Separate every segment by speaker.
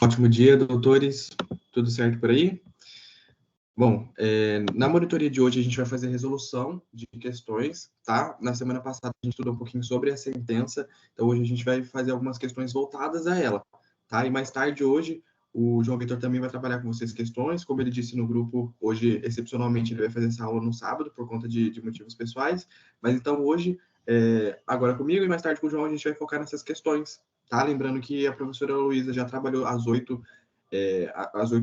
Speaker 1: Ótimo dia, doutores. Tudo certo por aí? Bom, na monitoria de hoje a gente vai fazer resolução de questões, tá? Na semana passada a gente estudou um pouquinho sobre a sentença, então hoje a gente vai fazer algumas questões voltadas a ela, tá? E mais tarde hoje o João Vitor também vai trabalhar com vocês questões, como ele disse no grupo, hoje excepcionalmente ele vai fazer essa aula no sábado por conta de motivos pessoais, mas então hoje, agora comigo e mais tarde com o João, a gente vai focar nessas questões, tá? Lembrando que a professora Luísa já trabalhou às 8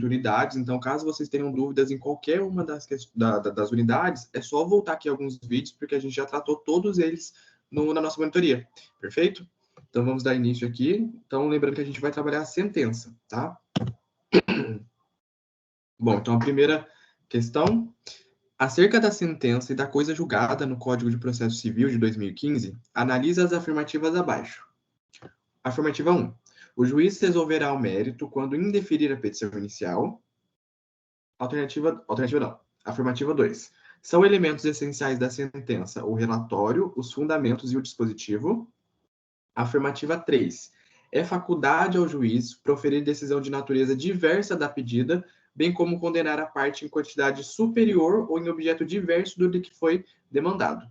Speaker 1: unidades. Então, caso vocês tenham dúvidas em qualquer uma das unidades, é só voltar aqui alguns vídeos, porque a gente já tratou todos eles na nossa monitoria. Perfeito? Então, vamos dar início aqui. Então, lembrando que a gente vai trabalhar a sentença, tá? Bom, então, a primeira questão. Acerca da sentença e da coisa julgada no Código de Processo Civil de 2015, analisa as afirmativas abaixo. Afirmativa 1. O juiz resolverá o mérito quando indeferir a petição inicial. Alternativa não. Afirmativa 2. São elementos essenciais da sentença o relatório, os fundamentos e o dispositivo. Afirmativa 3. É faculdade ao juiz proferir decisão de natureza diversa da pedida, bem como condenar a parte em quantidade superior ou em objeto diverso do que foi demandado.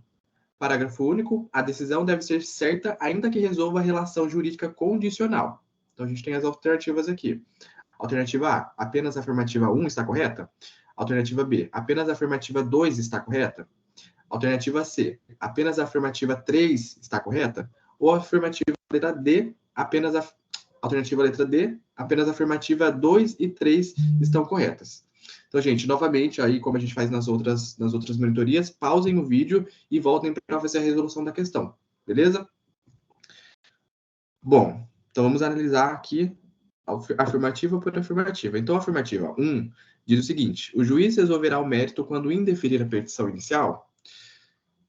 Speaker 1: Parágrafo único. A decisão deve ser certa, ainda que resolva a relação jurídica condicional. Então, a gente tem as alternativas aqui. Alternativa A, apenas a afirmativa 1 está correta? Alternativa B, apenas a afirmativa 2 está correta? Alternativa C, apenas a afirmativa 3 está correta? Ou a afirmativa letra D, apenas a alternativa letra D, apenas a afirmativa 2 e 3 estão corretas? Então, gente, novamente, aí como a gente faz nas outras monitorias, pausem o vídeo e voltem para fazer a resolução da questão, beleza? Bom, então vamos analisar aqui afirmativa por afirmativa. Então, a afirmativa 1 diz o seguinte: o juiz resolverá o mérito quando indeferir a petição inicial?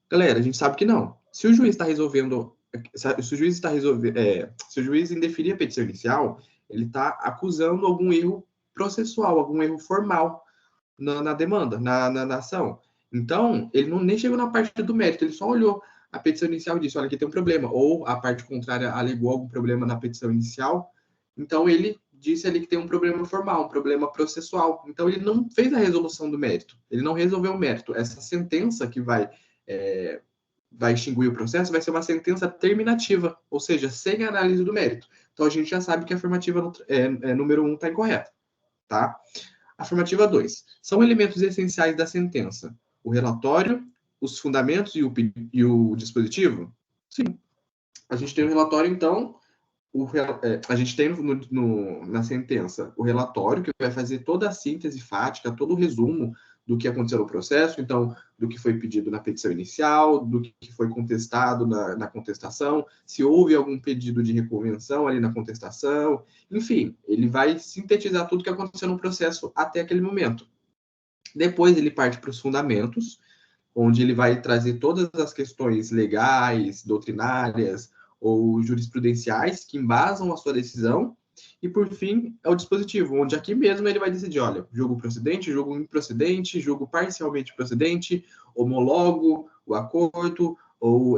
Speaker 1: Galera, a gente sabe que não. Se o juiz está resolvendo, se o juiz indeferir a petição inicial, ele está acusando algum erro processual, algum erro formal na demanda, na ação. Então, ele não nem chegou na parte do mérito, ele só olhou a petição inicial e disse, olha, aqui tem um problema. Ou a parte contrária alegou algum problema na petição inicial. Então, ele disse ali que tem um problema formal, um problema processual. Então, ele não fez a resolução do mérito. Ele não resolveu o mérito. Essa sentença que vai extinguir o processo vai ser uma sentença terminativa, ou seja, sem análise do mérito. Então, a gente já sabe que a afirmativa número 1 está incorreta, tá? Afirmativa 2. São elementos essenciais da sentença o relatório, os fundamentos e o dispositivo? Sim. A gente tem o relatório, então, a gente tem na sentença o relatório, que vai fazer toda a síntese fática, todo o resumo do que aconteceu no processo, então, do que foi pedido na petição inicial, do que foi contestado na contestação, se houve algum pedido de reconvenção ali na contestação, enfim, ele vai sintetizar tudo que aconteceu no processo até aquele momento. Depois ele parte para os fundamentos, onde ele vai trazer todas as questões legais, doutrinárias ou jurisprudenciais que embasam a sua decisão. E, por fim, é o dispositivo, onde aqui mesmo ele vai decidir, olha, julgo procedente, julgo improcedente, julgo parcialmente procedente, homologo o acordo, ou,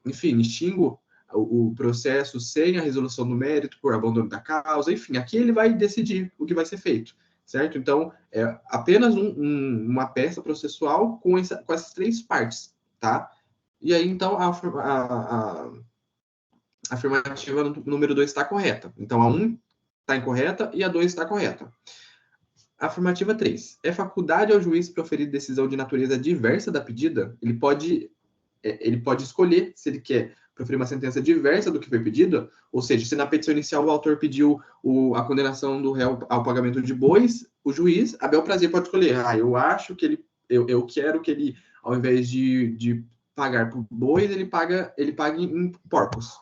Speaker 1: enfim, extingo o processo sem a resolução do mérito por abandono da causa, enfim, aqui ele vai decidir o que vai ser feito, certo? Então, é apenas uma peça processual com essas três partes, tá? E aí, então, a afirmativa número 2 está correta. Então, a 1 está incorreta e a 2 está correta. Afirmativa 3. É faculdade ao juiz proferir decisão de natureza diversa da pedida? Ele pode escolher se ele quer proferir uma sentença diversa do que foi pedido, ou seja, se na petição inicial o autor pediu a condenação do réu ao pagamento de bois, o juiz, a bel prazer, pode escolher. Eu acho que eu quero que ele, ao invés de pagar por bois, ele pague em porcos.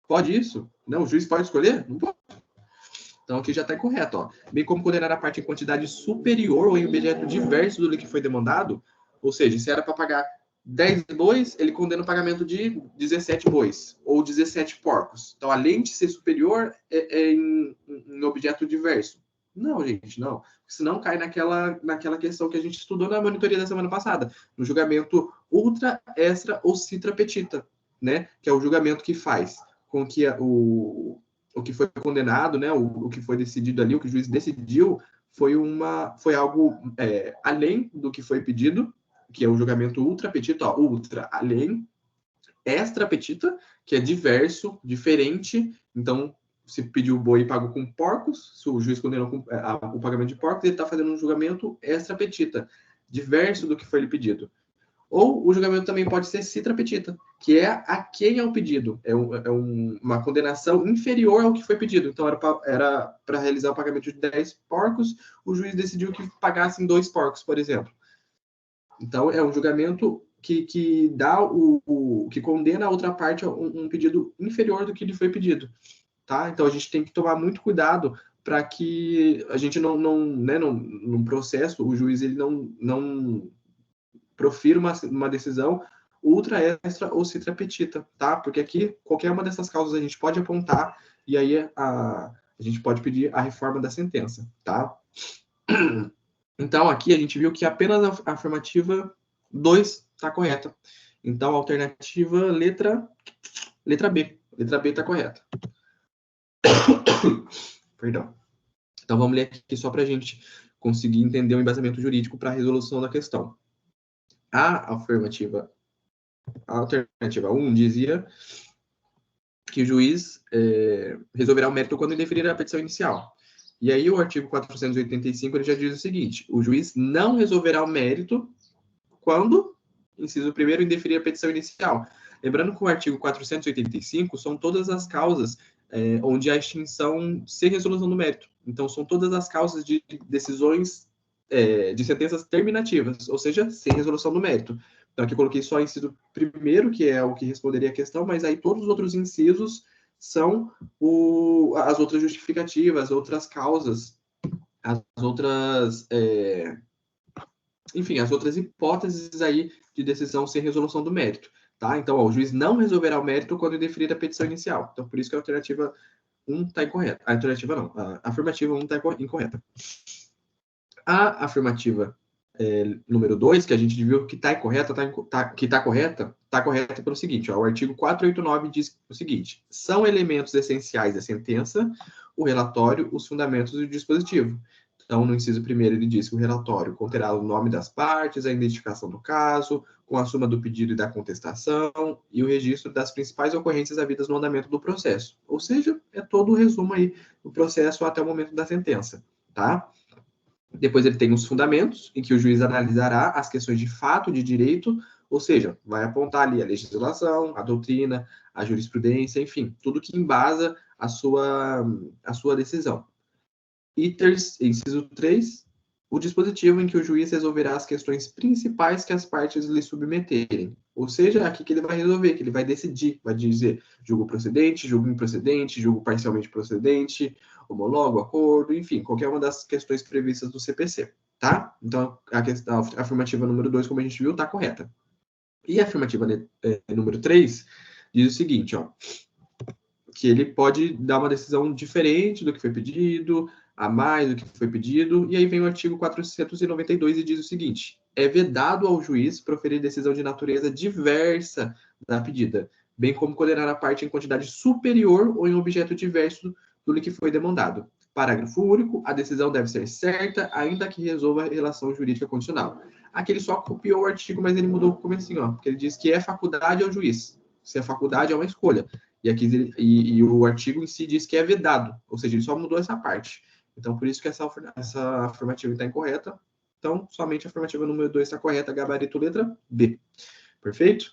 Speaker 1: Pode isso? Não, o juiz pode escolher? Não pode. Então, aqui já está incorreto. Ó. Bem como condenar a parte em quantidade superior ou em objeto diverso do que foi demandado, ou seja, se era para pagar 10 bois, ele condena o pagamento de 17 bois, ou 17 porcos. Então, além de ser superior, em objeto diverso. Não, gente, não. Senão cai naquela questão que a gente estudou na monitoria da semana passada, no julgamento ultra, extra ou citra petita, né? Que é o julgamento que faz com que o que foi condenado, né, o que foi decidido ali, o que o juiz decidiu, foi algo além do que foi pedido, que é o julgamento ultra petita, ó, ultra, além, extra petita, que é diverso, diferente. Então, se pediu boi e pagou com porcos, se o juiz condenou o pagamento de porcos, ele está fazendo um julgamento extra petita, diverso do que foi lhe pedido. Ou o julgamento também pode ser citra petita, que é a quem é o pedido. Uma condenação inferior ao que foi pedido. Então, era para realizar o pagamento de 10 porcos, o juiz decidiu que pagassem 2 porcos, por exemplo. Então, é um julgamento que dá que condena a outra parte a um pedido inferior do que lhe foi pedido. Tá? Então, a gente tem que tomar muito cuidado para que a gente num processo, o juiz ele não profira uma decisão ultra, extra ou citra petita, tá? Porque aqui, qualquer uma dessas causas a gente pode apontar e aí a gente pode pedir a reforma da sentença, tá? Então, aqui a gente viu que apenas a afirmativa 2 está correta. Então, a alternativa letra B. Letra B está correta. Perdão. Então, vamos ler aqui só para a gente conseguir entender o embasamento jurídico para a resolução da questão. A alternativa 1 dizia que o juiz resolverá o mérito quando indeferir a petição inicial. E aí o artigo 485 ele já diz o seguinte: o juiz não resolverá o mérito quando, inciso 1º, indeferir a petição inicial. Lembrando que o artigo 485 são todas as causas onde a extinção sem resolução do mérito. Então, são todas as causas de decisões de sentenças terminativas, ou seja, sem resolução do mérito. Então, aqui eu coloquei só o inciso 1º, que é o que responderia a questão, mas aí todos os outros incisos são as outras justificativas, as outras causas, as outras... enfim, as outras hipóteses aí de decisão sem resolução do mérito. Tá? Então, ó, o juiz não resolverá o mérito quando indeferir a petição inicial. Então, por isso que a alternativa 1 está incorreta. A alternativa não, a afirmativa 1 está incorreta. A afirmativa número 2, que a gente viu que está correta, está correta pelo seguinte, ó, o artigo 489 diz o seguinte: são elementos essenciais da sentença, o relatório, os fundamentos e o dispositivo. Então, no inciso 1º, ele diz que o relatório conterá o nome das partes, a identificação do caso, com a suma do pedido e da contestação, e o registro das principais ocorrências havidas no andamento do processo. Ou seja, é todo o resumo aí do processo até o momento da sentença, tá? Depois ele tem os fundamentos, em que o juiz analisará as questões de fato, de direito, ou seja, vai apontar ali a legislação, a doutrina, a jurisprudência, enfim, tudo que embasa a sua decisão. E inciso 3, o dispositivo em que o juiz resolverá as questões principais que as partes lhe submeterem. Ou seja, aqui que ele vai resolver, que ele vai decidir, vai dizer julgo procedente, julgo improcedente, julgo parcialmente procedente, homologo, acordo, enfim, qualquer uma das questões previstas do CPC, tá? Então, a afirmativa número 2, como a gente viu, está correta. E a afirmativa número 3 diz o seguinte, ó, que ele pode dar uma decisão diferente do que foi pedido, a mais do que foi pedido, e aí vem o artigo 492 e diz o seguinte: é vedado ao juiz proferir decisão de natureza diversa da pedida, bem como condenar a parte em quantidade superior ou em objeto diverso do que foi demandado. Parágrafo único, a decisão deve ser certa, ainda que resolva a relação jurídica condicional. Aqui ele só copiou o artigo, mas ele mudou o comecinho, ó, porque ele diz que é faculdade ao juiz. Se é faculdade, é uma escolha. E aqui o artigo em si diz que é vedado, ou seja, ele só mudou essa parte. Então, por isso que essa afirmativa está incorreta. Então, somente a afirmativa número 2 está correta, gabarito letra B. Perfeito?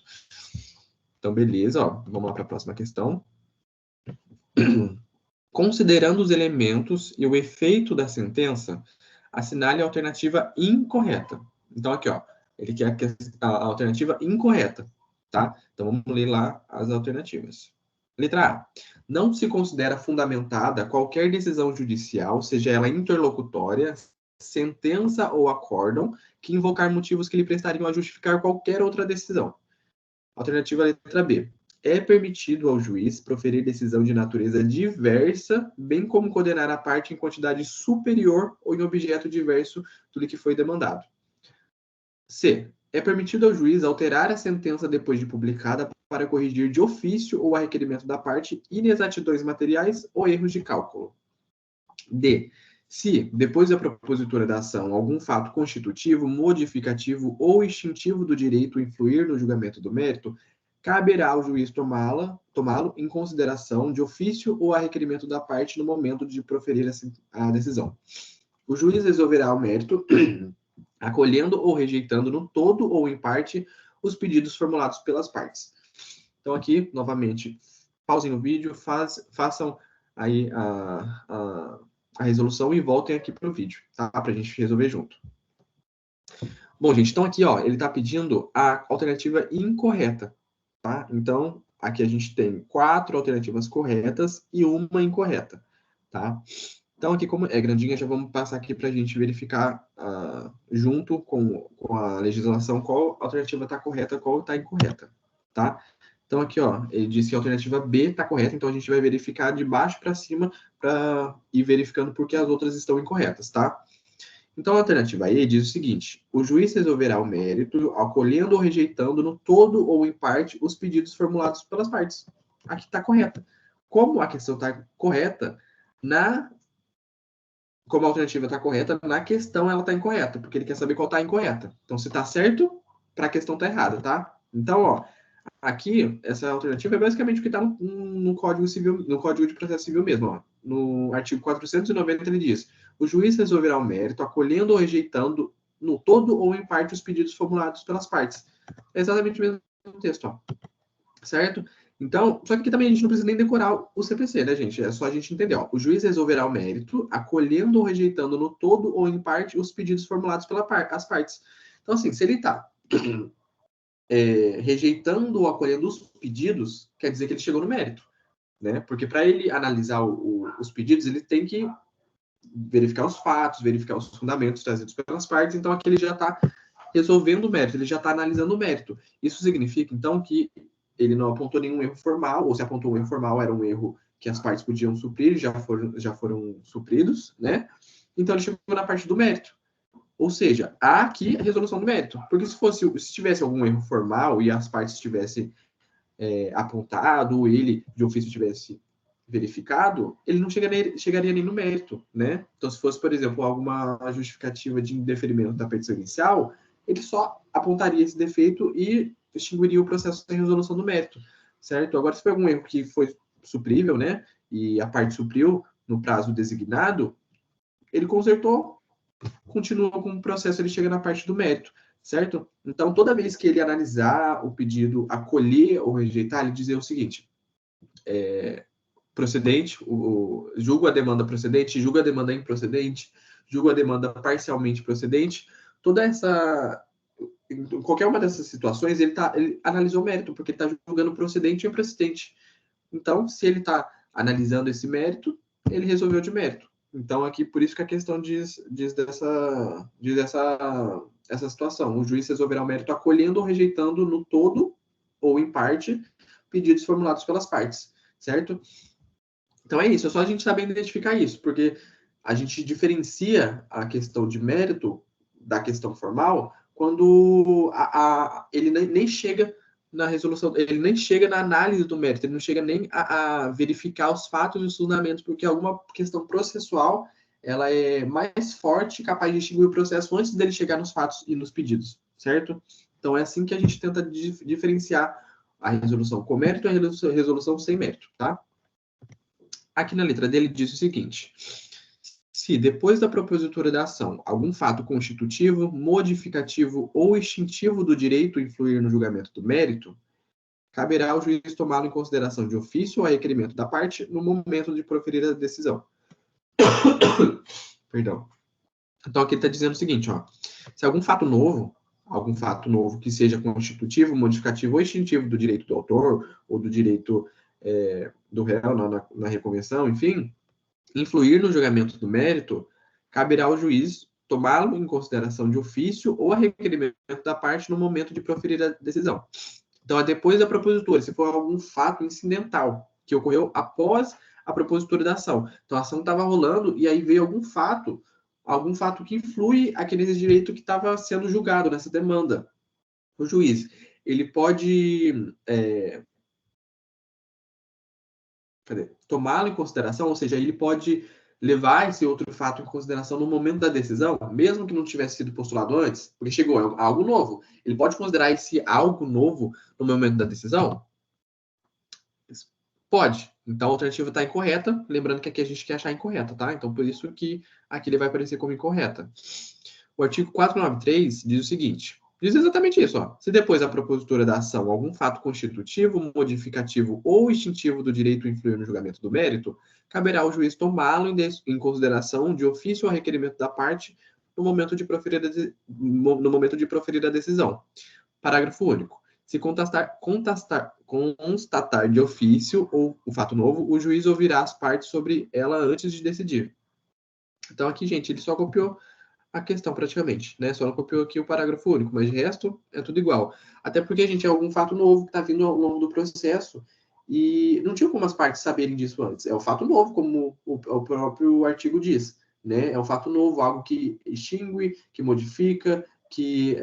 Speaker 1: Então, beleza. Ó, vamos lá para a próxima questão. Considerando os elementos e o efeito da sentença, assinale a alternativa incorreta. Então, aqui, ó, ele quer a alternativa incorreta, tá? Então, vamos ler lá as alternativas. Letra A. Não se considera fundamentada qualquer decisão judicial, seja ela interlocutória, sentença ou acórdão, que invocar motivos que lhe prestariam a justificar qualquer outra decisão. Alternativa letra B. É permitido ao juiz proferir decisão de natureza diversa, bem como condenar a parte em quantidade superior ou em objeto diverso do que foi demandado. C. é permitido ao juiz alterar a sentença depois de publicada para corrigir de ofício ou a requerimento da parte inexatidões materiais ou erros de cálculo. D. Se, depois da propositura da ação, algum fato constitutivo, modificativo ou extintivo do direito influir no julgamento do mérito, caberá ao juiz tomá-lo em consideração de ofício ou a requerimento da parte no momento de proferir a decisão. O juiz resolverá o mérito acolhendo ou rejeitando no todo ou em parte os pedidos formulados pelas partes. Então aqui, novamente, pausem o vídeo, façam aí a resolução e voltem aqui para o vídeo, tá? Para a gente resolver junto. Bom, gente, então aqui, ó, ele está pedindo a alternativa incorreta, tá? Então, aqui a gente tem 4 alternativas corretas e uma incorreta, tá? Então, aqui, como é grandinha, já vamos passar aqui para a gente verificar junto com a legislação qual alternativa está correta, qual está incorreta, tá? Então, aqui, ó, ele disse que a alternativa B está correta, então a gente vai verificar de baixo para cima para ir verificando por que as outras estão incorretas, tá? Então, a alternativa E diz o seguinte: o juiz resolverá o mérito, acolhendo ou rejeitando no todo ou em parte os pedidos formulados pelas partes. Aqui está correta. Como a questão está correta, como a alternativa está correta, na questão ela está incorreta, porque ele quer saber qual está incorreta. Então, se está certo, para a questão está errada, tá? Então, ó, aqui, essa alternativa é basicamente o que está no Código Civil, no Código de Processo Civil mesmo, ó. No artigo 490, ele diz: o juiz resolverá o mérito, acolhendo ou rejeitando no todo ou em parte os pedidos formulados pelas partes. É exatamente o mesmo texto, ó. Certo? Então, só que aqui também a gente não precisa nem decorar o CPC, né, gente? É só a gente entender, ó. O juiz resolverá o mérito, acolhendo ou rejeitando no todo ou em parte os pedidos formulados pelas partes. Então, assim, se ele está rejeitando ou acolhendo os pedidos, quer dizer que ele chegou no mérito, né? Porque para ele analisar os pedidos, ele tem que verificar os fatos, verificar os fundamentos trazidos pelas partes, então aqui ele já está resolvendo o mérito, ele já está analisando o mérito. Isso significa, então, que ele não apontou nenhum erro formal, ou se apontou um erro formal, era um erro que as partes podiam suprir, já foram supridos, né? Então ele chegou na parte do mérito. Ou seja, há aqui a resolução do mérito. Porque se tivesse algum erro formal e as partes tivessem apontado, ou ele, de ofício, tivesse verificado, ele não chegaria nem no mérito, né? Então, se fosse, por exemplo, alguma justificativa de indeferimento da petição inicial, ele só apontaria esse defeito e extinguiria o processo de resolução do mérito, certo? Agora, se foi algum erro que foi suprível, né, e a parte supriu no prazo designado, ele consertou, continua com o processo, ele chega na parte do mérito, certo? Então, toda vez que ele analisar o pedido, acolher ou rejeitar, ele dizer o seguinte: procedente, julgo a demanda procedente, julgo a demanda improcedente, julgo a demanda parcialmente procedente. Em qualquer uma dessas situações, ele analisou o mérito, porque ele está julgando procedente e improcedente. Então, se ele está analisando esse mérito, ele resolveu de mérito. Então, aqui, por isso que a questão diz essa situação. O juiz resolverá o mérito acolhendo ou rejeitando no todo ou em parte pedidos formulados pelas partes, certo? Então é isso, é só a gente saber identificar isso, porque a gente diferencia a questão de mérito da questão formal quando ele nem chega na resolução, ele nem chega na análise do mérito, ele não chega nem a verificar os fatos e os fundamentos, porque alguma questão processual ela é mais forte, capaz de extinguir o processo antes dele chegar nos fatos e nos pedidos, certo? Então é assim que a gente tenta diferenciar a resolução com mérito e a resolução sem mérito, tá? Aqui na letra dele diz o seguinte: se depois da propositura da ação algum fato constitutivo, modificativo ou extintivo do direito influir no julgamento do mérito, caberá ao juiz tomá-lo em consideração de ofício ou a requerimento da parte no momento de proferir a decisão. Perdão. Então aqui ele está dizendo o seguinte, ó: se algum fato novo que seja constitutivo, modificativo ou extintivo do direito do autor ou do direito do réu na reconvenção, enfim, influir no julgamento do mérito, caberá ao juiz tomá-lo em consideração de ofício ou a requerimento da parte no momento de proferir a decisão. Então, é depois da propositura, se for algum fato incidental que ocorreu após a propositura da ação. Então, a ação estava rolando e aí veio algum fato que influi aquele direito que estava sendo julgado nessa demanda. o juiz, ele pode tomá-lo em consideração, ou seja, ele pode levar esse outro fato em consideração no momento da decisão, mesmo que não tivesse sido postulado antes, porque chegou algo novo. Ele pode considerar esse algo novo no momento da decisão? Pode. Então a alternativa está incorreta, lembrando que aqui a gente quer achar incorreta, tá? Então por isso que aqui ele vai aparecer como incorreta. O artigo 493 diz o seguinte, diz exatamente isso, ó. Se depois da propositura da ação algum fato constitutivo, modificativo ou extintivo do direito influir no julgamento do mérito, caberá ao juiz tomá-lo em consideração de ofício ou requerimento da parte no momento de proferir a decisão. Parágrafo único. Se constatar de ofício ou o fato novo, o juiz ouvirá as partes sobre ela antes de decidir. Então aqui, gente, ele só copiou a questão praticamente, né? Só não copiou aqui o parágrafo único, mas de resto é tudo igual. Até porque, gente, é algum fato novo que está vindo ao longo do processo e não tinha como as partes saberem disso antes. É o fato novo, como o próprio artigo diz, né? É um fato novo, algo que extingue, que modifica, que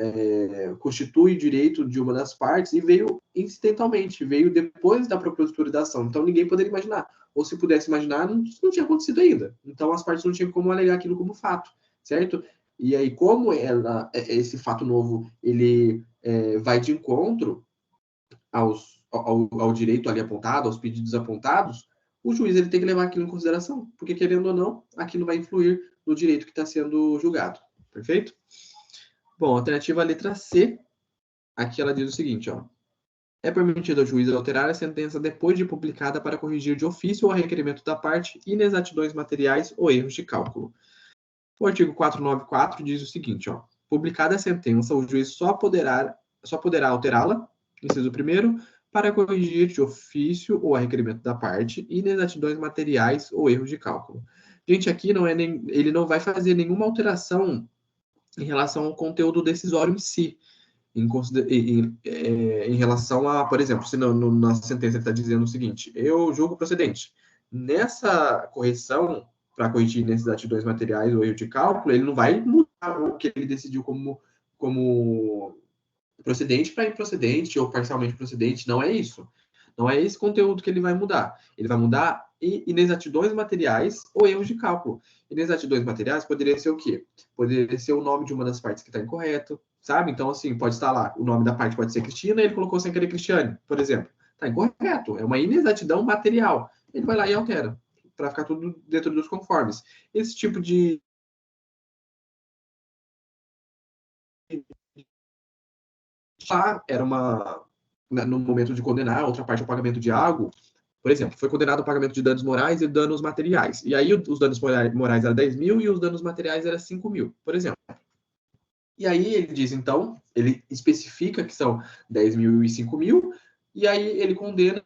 Speaker 1: constitui direito de uma das partes e veio incidentalmente, veio depois da propositura da ação. Então ninguém poderia imaginar. Ou se pudesse imaginar, não tinha acontecido ainda. Então as partes não tinham como alegar aquilo como fato, certo? E aí, como esse fato novo ele vai de encontro ao direito ali apontado, aos pedidos apontados, o juiz ele tem que levar aquilo em consideração, porque querendo ou não, aquilo vai influir no direito que está sendo julgado. Perfeito? Bom, alternativa letra C, aqui ela diz o seguinte, ó. É permitido ao juiz alterar a sentença depois de publicada para corrigir de ofício ou a requerimento da parte inexatidões materiais ou erros de cálculo. O artigo 494 diz o seguinte, ó. Publicada a sentença, o juiz só poderá alterá-la, inciso 1º, para corrigir de ofício ou a requerimento da parte inexatidões materiais ou erros de cálculo. Gente, aqui ele não vai fazer nenhuma alteração em relação ao conteúdo decisório em si. Em relação a, por exemplo, se na sentença ele está dizendo o seguinte, eu julgo procedente. Nessa correção, para corrigir inexatidões materiais ou erro de cálculo, ele não vai mudar o que ele decidiu como procedente para improcedente ou parcialmente procedente, não é isso. Não é esse conteúdo que ele vai mudar. Ele vai mudar inexatidões materiais ou erros de cálculo. Inexatidões materiais poderia ser o quê? Poderia ser o nome de uma das partes que está incorreto, sabe? Então, assim, pode estar lá, o nome da parte pode ser Cristina, ele colocou sem querer Cristiane, por exemplo. Está incorreto, é uma inexatidão material. Ele vai lá e altera, para ficar tudo dentro dos conformes. Esse tipo de era no momento de condenar, outra parte é o pagamento de algo, por exemplo, foi condenado ao pagamento de danos morais e danos materiais. E aí os danos morais eram 10 mil e os danos materiais eram 5 mil, por exemplo. E aí ele diz, então, ele especifica que são 10 mil e 5 mil, e aí ele condena,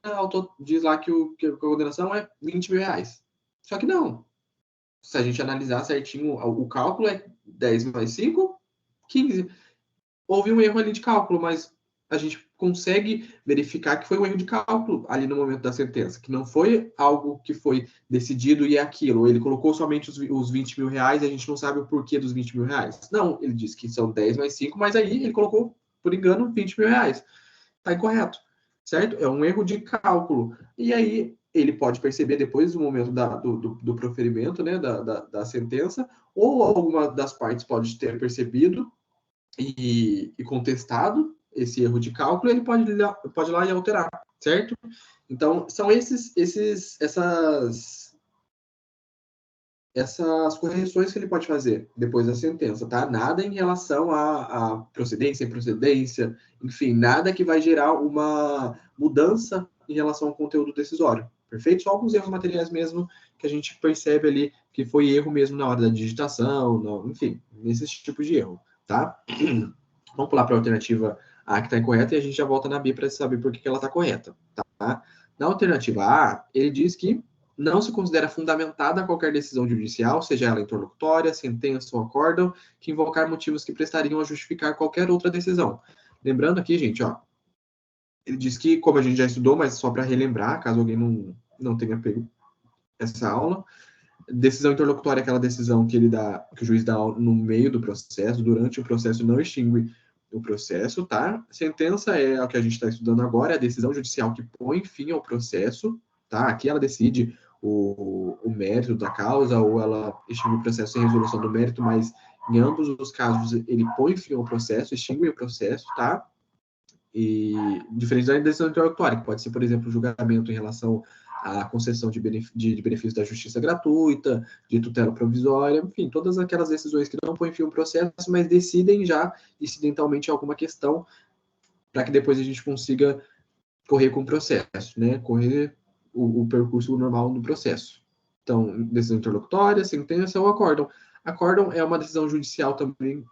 Speaker 1: diz lá que a condenação é 20 mil reais. Só que não. Se a gente analisar certinho, o cálculo é 10 mais 5, 15. Houve um erro ali de cálculo, mas a gente consegue verificar que foi um erro de cálculo ali no momento da sentença, que não foi algo que foi decidido e é aquilo. Ele colocou somente os 20 mil reais e a gente não sabe o porquê dos 20 mil reais. Não, ele disse que são 10 mais 5, mas aí ele colocou, por engano, 20 mil reais. Está incorreto, certo? É um erro de cálculo. E aí ele pode perceber depois do momento do proferimento, né, da sentença, ou alguma das partes pode ter percebido e contestado esse erro de cálculo, ele pode ir lá e alterar, certo? Então, são essas correções que ele pode fazer depois da sentença, tá? Nada em relação a procedência, improcedência, enfim, nada que vai gerar uma mudança em relação ao conteúdo decisório, perfeito? Só alguns erros materiais mesmo que a gente percebe ali que foi erro mesmo na hora da digitação, enfim, nesses tipos de erro, tá? Vamos pular para a alternativa A que está incorreta e a gente já volta na B para saber por que ela está correta, tá? Na alternativa A, ele diz que não se considera fundamentada qualquer decisão judicial, seja ela interlocutória, sentença ou acórdão, que invocar motivos que prestariam a justificar qualquer outra decisão. Lembrando aqui, gente, ó, ele diz que, como a gente já estudou, mas só para relembrar, caso alguém não tenha pego essa aula, decisão interlocutória é aquela decisão que o juiz dá no meio do processo, durante o processo não extingue o processo, tá? Sentença é o que a gente está estudando agora, é a decisão judicial que põe fim ao processo, tá? Aqui ela decide o mérito da causa, ou ela extingue o processo sem resolução do mérito, mas em ambos os casos ele põe fim ao processo, extingue o processo, tá? E diferente da decisão interlocutória, que pode ser, por exemplo, julgamento em relação à concessão de benefício da justiça gratuita, de tutela provisória, enfim, todas aquelas decisões que não põem fim ao processo, mas decidem já incidentalmente alguma questão para que depois a gente consiga correr com o processo, né? Correr o percurso normal do processo. Então, decisão interlocutória, sentença ou acórdão. Acórdão é uma decisão judicial também,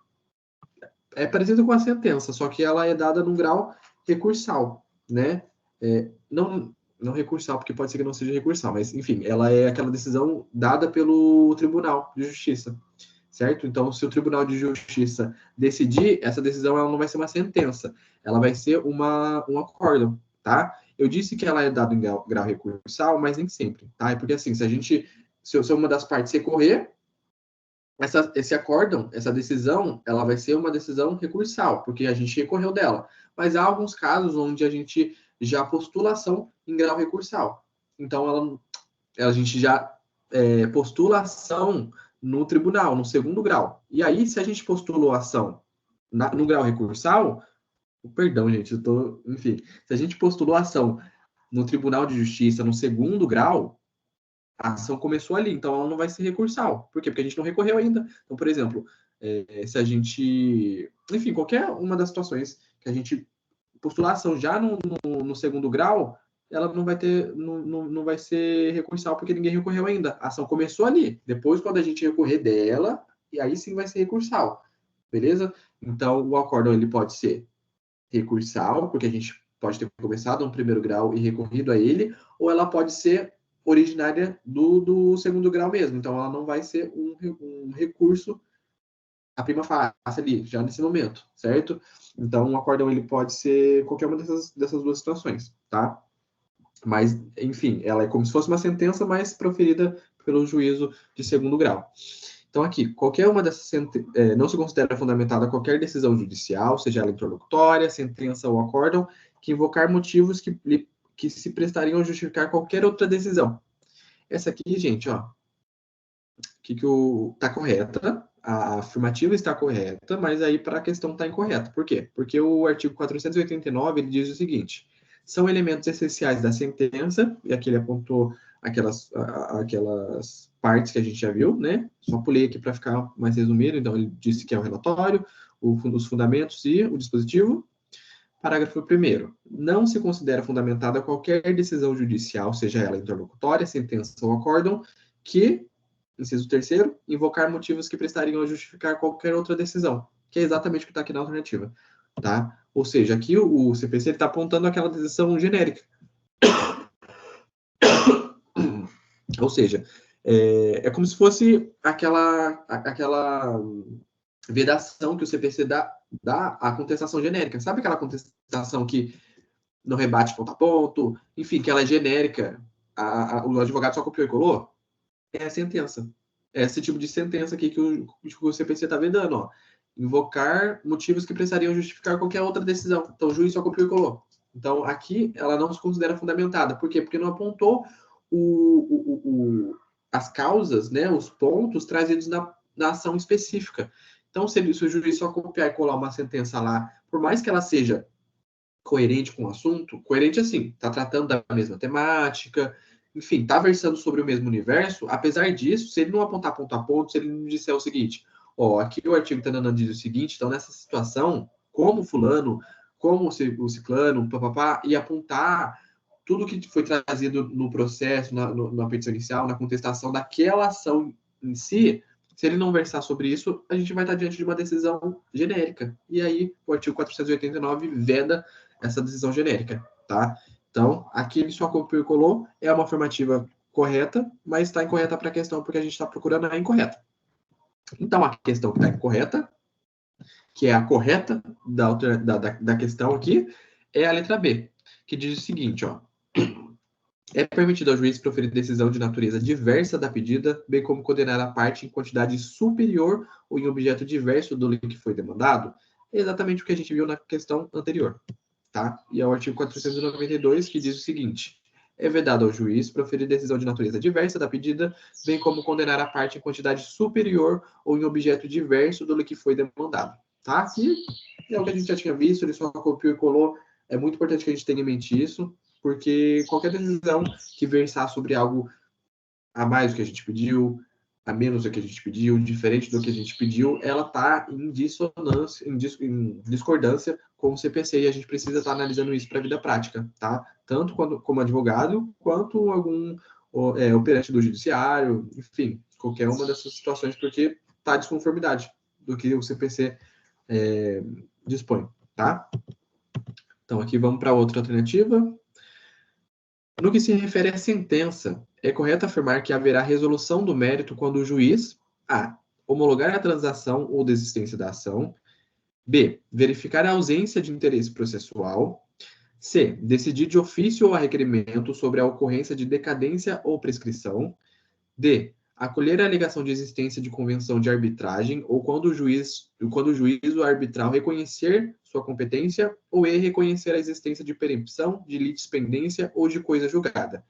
Speaker 1: é parecida com a sentença, só que ela é dada num grau recursal, né? Não recursal, porque pode ser que não seja recursal, mas, enfim, ela é aquela decisão dada pelo Tribunal de Justiça, certo? Então, se o Tribunal de Justiça decidir, essa decisão ela não vai ser uma sentença, ela vai ser um acórdão, tá? Eu disse que ela é dada em grau recursal, mas nem sempre, tá? É porque, assim, se uma das partes recorrer, esse acórdão, essa decisão, ela vai ser uma decisão recursal, porque a gente recorreu dela. Mas há alguns casos onde a gente já postula ação em grau recursal. Então, a gente já postula ação no tribunal, no segundo grau. E aí, se a gente postulou ação no grau recursal, perdão, gente, enfim, se a gente postulou ação no Tribunal de Justiça no segundo grau, a ação começou ali, então ela não vai ser recursal. Por quê? Porque a gente não recorreu ainda. Então, por exemplo, se a gente... Enfim, qualquer uma das situações que a gente postular ação já no segundo grau, ela não vai ser recursal porque ninguém recorreu ainda. A ação começou ali. Depois, quando a gente recorrer dela, e aí sim vai ser recursal. Beleza? Então, o acórdão ele pode ser recursal, porque a gente pode ter começado no primeiro grau e recorrido a ele, ou ela pode ser originária do segundo grau mesmo. Então, ela não vai ser um recurso a prima facie ali, já nesse momento, certo? Então, o acórdão ele pode ser qualquer uma dessas duas situações, tá? Mas, enfim, ela é como se fosse uma sentença, mas proferida pelo juízo de segundo grau. Então, aqui, qualquer uma dessas não se considera fundamentada qualquer decisão judicial, seja ela interlocutória, sentença ou acórdão, que invocar motivos que se prestariam a justificar qualquer outra decisão. Essa aqui, gente, ó, tá correta, a afirmativa está correta, mas aí para a questão está incorreta. Por quê? Porque o artigo 489 ele diz o seguinte: são elementos essenciais da sentença, e aqui ele apontou aquelas partes que a gente já viu, né? Só pulei aqui para ficar mais resumido. Então, ele disse que é o relatório, os fundamentos e o dispositivo. Parágrafo 1º. Não se considera fundamentada qualquer decisão judicial, seja ela interlocutória, sentença ou acórdão, que, inciso 3º, invocar motivos que prestariam a justificar qualquer outra decisão, que é exatamente o que está aqui na alternativa, tá? Ou seja, aqui o CPC está apontando aquela decisão genérica. Ou seja, é como se fosse aquela vedação que o CPC dá à contestação genérica. Sabe aquela contestação que não rebate ponto a ponto? Enfim, que ela é genérica, o advogado só copiou e colou? É a sentença. É esse tipo de sentença aqui que o CPC está vedando, ó. Invocar motivos que precisariam justificar qualquer outra decisão. Então, o juiz só copiou e colou. Então, aqui, ela não se considera fundamentada. Por quê? Porque não apontou as causas, né, os pontos trazidos na ação específica. Então, se o juiz só copiar e colar uma sentença lá, por mais que ela seja coerente com o assunto, coerente assim, está tratando da mesma temática, enfim, está versando sobre o mesmo universo, apesar disso, se ele não apontar ponto a ponto, se ele não disser o seguinte, ó, aqui o artigo Tananã diz o seguinte, então nessa situação, como fulano, como o ciclano, papapá, e apontar tudo que foi trazido no processo, na petição inicial, na contestação daquela ação em si, se ele não versar sobre isso, a gente vai estar diante de uma decisão genérica. E aí, o artigo 489 veda essa decisão genérica, tá? Então, aqui ele só copiou e colou, é uma afirmativa correta, mas está incorreta para a questão, porque a gente está procurando a incorreta. Então, a questão que está incorreta, que é a correta da questão aqui, é a letra B, que diz o seguinte, ó. É permitido ao juiz proferir decisão de natureza diversa da pedida, bem como condenar a parte em quantidade superior ou em objeto diverso do que foi demandado? exatamente o que a gente viu na questão anterior, tá? E é o artigo 492 que diz o seguinte: é vedado ao juiz proferir decisão de natureza diversa da pedida, bem como condenar a parte em quantidade superior ou em objeto diverso do que foi demandado, tá? E é o que a gente já tinha visto, ele só copiou e colou. É muito importante que a gente tenha em mente isso, porque qualquer decisão que versar sobre algo a mais do que a gente pediu, a menos do que a gente pediu, diferente do que a gente pediu, ela está em dissonância, em discordância com o CPC, e a gente precisa estar analisando isso para a vida prática, tá? Tanto como advogado, quanto algum operante do judiciário, enfim, qualquer uma dessas situações, porque está desconformidade do que o CPC dispõe, tá? Então, aqui vamos para outra alternativa. No que se refere à sentença, é correto afirmar que haverá resolução do mérito quando o juiz A. homologar a transação ou desistência da ação, B. verificar a ausência de interesse processual, C. decidir de ofício ou a requerimento sobre a ocorrência de decadência ou prescrição, D. acolher a alegação de existência de convenção de arbitragem ou quando o juiz ou arbitral reconhecer sua competência ou E. reconhecer a existência de perempção, de litispendência ou de coisa julgada.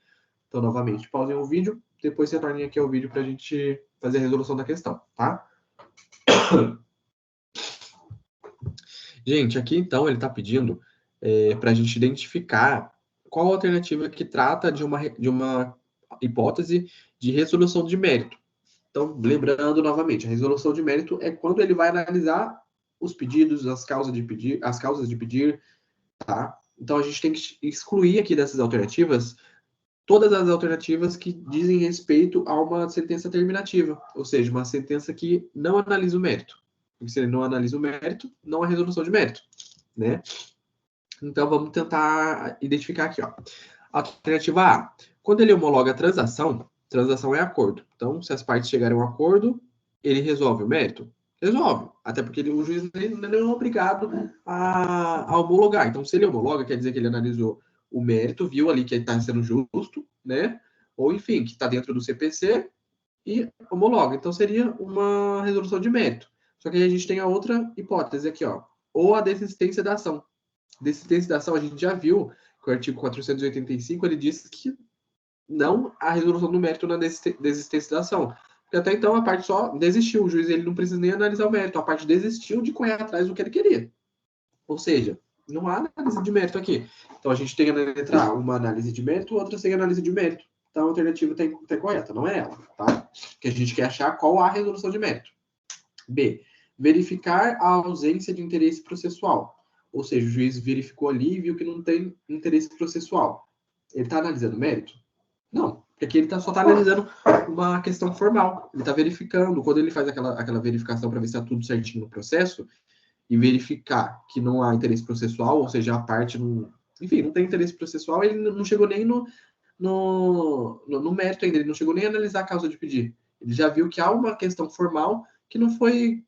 Speaker 1: Então, novamente, pausem o vídeo, depois retornem aqui ao vídeo para a gente fazer a resolução da questão, tá? Gente, aqui então ele está pedindo para a gente identificar qual a alternativa que trata de uma hipótese de resolução de mérito. Então, lembrando novamente, a resolução de mérito é quando ele vai analisar os pedidos, as causas de pedir, tá? Então, a gente tem que excluir aqui dessas alternativas todas as alternativas que dizem respeito a uma sentença terminativa, ou seja, uma sentença que não analisa o mérito. Porque se ele não analisa o mérito, não há resolução de mérito, né? Então, vamos tentar identificar aqui, ó. Alternativa A. Quando ele homologa a transação é acordo. Então, se as partes chegarem a um acordo, ele resolve o mérito? Resolve. Até porque o juiz não é obrigado a homologar. Então, se ele homologa, quer dizer que ele analisou o mérito, viu ali que está sendo justo, né? Ou, enfim, que está dentro do CPC e homologa. Então, seria uma resolução de mérito. Só que aí a gente tem a outra hipótese aqui, ó. Ou a desistência da ação. Desistência da ação, a gente já viu que o artigo 485, ele diz que não há resolução do mérito na desistência da ação. Porque até então a parte só desistiu, o juiz ele não precisa nem analisar o mérito, a parte desistiu de correr atrás do que ele queria. Ou seja, não há análise de mérito aqui. Então a gente tem a letra A, uma análise de mérito, outra sem análise de mérito. Então a alternativa está correta, não é ela, tá? Que a gente quer achar qual a resolução de mérito. B. Verificar a ausência de interesse processual. Ou seja, o juiz verificou ali e viu que não tem interesse processual. Ele está analisando mérito? Não, porque aqui ele só está analisando uma questão formal. Ele está verificando, quando ele faz aquela verificação para ver se está tudo certinho no processo, e verificar que não há interesse processual, ou seja, a parte não, enfim, não tem interesse processual, ele não chegou nem no mérito ainda, ele não chegou nem a analisar a causa de pedir. Ele já viu que há uma questão formal que não foi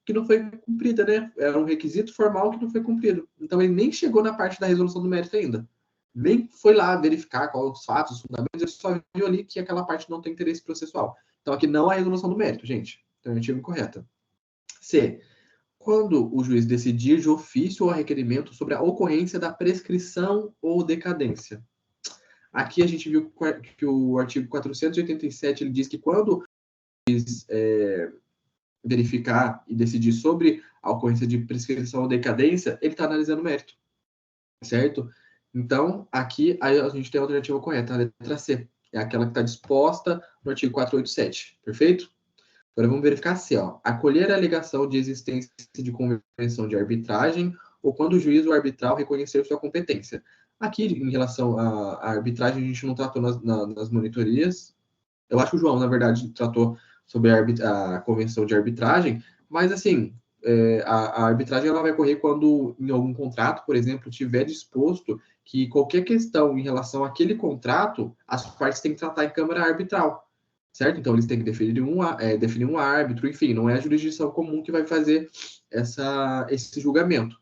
Speaker 1: cumprida, né? Era um requisito formal que não foi cumprido. Então ele nem chegou na parte da resolução do mérito ainda. Nem foi lá verificar quais os fatos, os fundamentos, ele só viu ali que aquela parte não tem interesse processual. Então aqui não há resolução do mérito, gente. Alternativa incorreta. C. Quando o juiz decidir de ofício ou requerimento sobre a ocorrência da prescrição ou decadência. Aqui a gente viu que o artigo 487 ele diz que quando o juiz verificar e decidir sobre a ocorrência de prescrição ou decadência, ele está analisando o mérito, certo? Então, aqui a gente tem a alternativa correta, a letra C. É aquela que está disposta no artigo 487, perfeito? Agora vamos verificar C, ó. Acolher a alegação de existência de convenção de arbitragem ou quando o juiz ou arbitral reconhecer sua competência. Aqui, em relação à arbitragem, a gente não tratou nas monitorias. Eu acho que o João, na verdade, tratou sobre a convenção de arbitragem, mas, assim, a arbitragem ela vai ocorrer quando, em algum contrato, por exemplo, tiver disposto que qualquer questão em relação àquele contrato, as partes têm que tratar em câmara arbitral, certo? Então, eles têm que definir um árbitro, enfim, não é a jurisdição comum que vai fazer esse julgamento,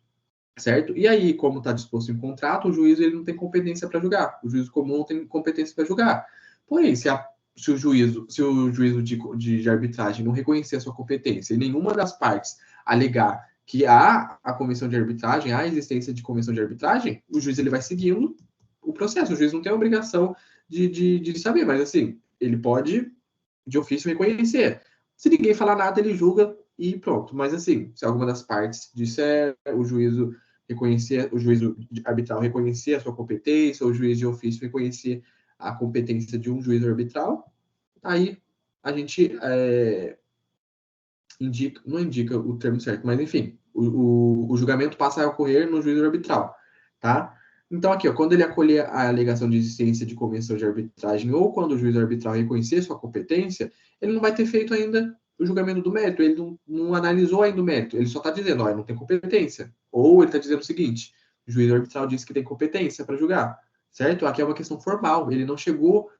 Speaker 1: certo? E aí, como está disposto em contrato, o juiz ele não tem competência para julgar, o juiz comum não tem competência para julgar. Porém, se o juízo de arbitragem não reconhecer a sua competência e nenhuma das partes alegar que há a convenção de arbitragem, há a existência de convenção de arbitragem, o juiz ele vai seguindo o processo. O juiz não tem a obrigação de saber, mas assim, ele pode, de ofício, reconhecer. Se ninguém falar nada, ele julga e pronto. Mas assim, se alguma das partes disser, o juízo reconhecer, o juízo arbitral reconhecer a sua competência, ou o juiz de ofício reconhecer a competência de um juiz arbitral, aí a gente indica, não indica o termo certo, mas enfim, o julgamento passa a ocorrer no juízo arbitral, tá? Então, aqui, ó, quando ele acolher a alegação de existência de convenção de arbitragem ou quando o juiz arbitral reconhecer sua competência, ele não vai ter feito ainda o julgamento do mérito, ele não analisou ainda o mérito, ele só está dizendo, ó, ele não tem competência. Ou ele está dizendo o seguinte, o juiz arbitral disse que tem competência para julgar, certo? Aqui é uma questão formal, ele não chegou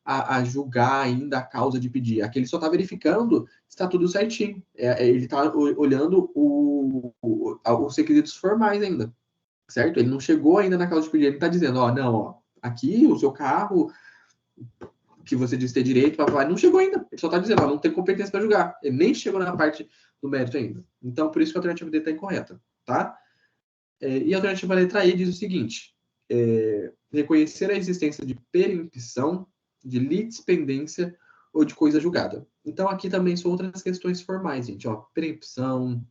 Speaker 1: a julgar ainda a causa de pedir. Aqui ele só está verificando se está tudo certinho. Ele está olhando os requisitos formais ainda, certo? Ele não chegou ainda na causa de pedir. Ele está dizendo, ó, não, ó, aqui o seu carro que você disse ter direito para falar, não chegou ainda. Ele só está dizendo, ó, não tem competência para julgar. Ele nem chegou na parte do mérito ainda. Então, por isso que a alternativa D está incorreta, tá? E a alternativa letra E diz o seguinte: reconhecer a existência de perempção, de litispendência ou de coisa julgada. Então, aqui também são outras questões formais, gente. Ó, perempção,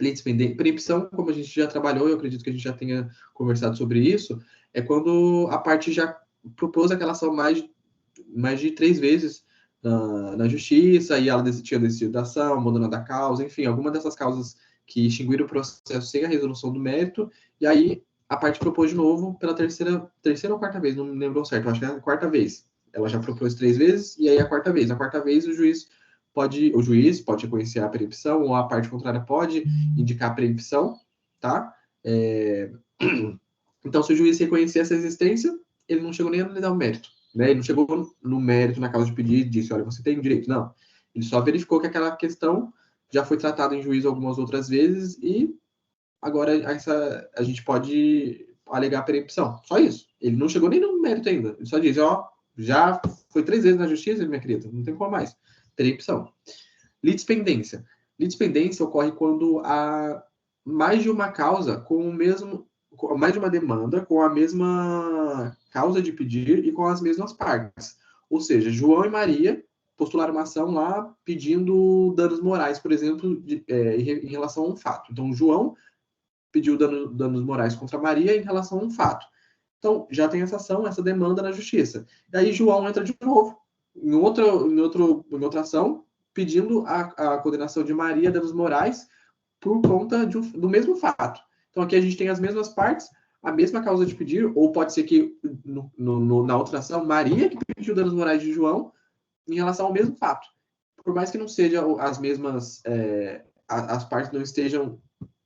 Speaker 1: litispendência. Perempção, como a gente já trabalhou, eu acredito que a gente já tenha conversado sobre isso, é quando a parte já propôs aquela ação mais de 3 vezes na justiça, e ela tinha decidido da ação, abandonado a causa, enfim, alguma dessas causas que extinguiram o processo sem a resolução do mérito, e aí a parte propôs de novo pela terceira ou quarta vez, não me lembrou certo, acho que é a quarta vez. Ela já propôs 3 vezes, e aí a quarta vez. A quarta vez o juiz pode reconhecer a perempção, ou a parte contrária pode indicar a perempção, tá? Então, se o juiz reconhecer essa existência, ele não chegou nem a analisar o mérito, né? Ele não chegou no mérito na causa de pedido e disse, olha, você tem o direito. Não. Ele só verificou que aquela questão já foi tratada em juízo algumas outras vezes e agora a gente pode alegar perempção. Só isso. Ele não chegou nem no mérito ainda. Ele só diz, ó, já foi 3 vezes na justiça, minha querida, não tem como mais. Perempção. Litispendência. Litispendência ocorre quando há mais de uma causa com o mesmo, mais de uma demanda com a mesma causa de pedir e com as mesmas partes. Ou seja, João e Maria postularam uma ação lá pedindo danos morais, por exemplo, em relação a um fato. Então, João pediu danos morais contra Maria em relação a um fato. Então, já tem essa ação, essa demanda na justiça. E aí, João entra de novo em outra ação, pedindo a condenação de Maria danos morais por conta do mesmo fato. Então, aqui a gente tem as mesmas partes, a mesma causa de pedir, ou pode ser que na outra ação, Maria que pediu danos morais de João em relação ao mesmo fato. Por mais que não sejam as mesmas, as partes não estejam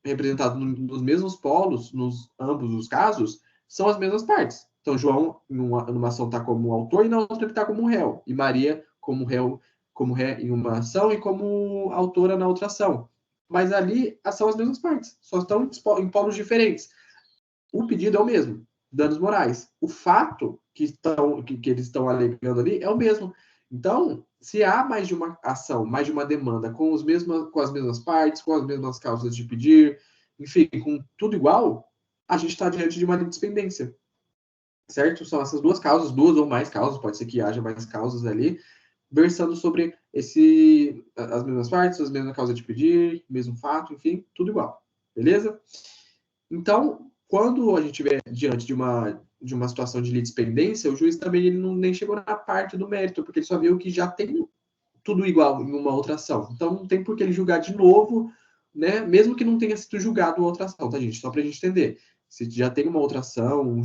Speaker 1: representadas nos mesmos polos, nos ambos os casos, são as mesmas partes. Então, João, numa ação, está como autor e na outra ele está como réu. E Maria, como ré em uma ação e como autora na outra ação. Mas ali são as mesmas partes, só estão em polos diferentes. O pedido é o mesmo, danos morais. O fato que eles estão alegando ali é o mesmo. Então, se há mais de uma ação, mais de uma demanda com as mesmas partes, com as mesmas causas de pedir, enfim, com tudo igual, a gente está diante de uma litispendência, certo? São essas duas causas, duas ou mais causas, pode ser que haja mais causas ali, versando sobre as mesmas partes, as mesmas causas de pedir, mesmo fato, enfim, tudo igual, beleza? Então, quando a gente estiver diante de uma situação de litispendência, o juiz também ele nem chegou na parte do mérito, porque ele só viu que já tem tudo igual em uma outra ação. Então, não tem por que ele julgar de novo, né? Mesmo que não tenha sido julgado outra ação, tá, gente? Só para a gente entender. Se já tem uma outra ação,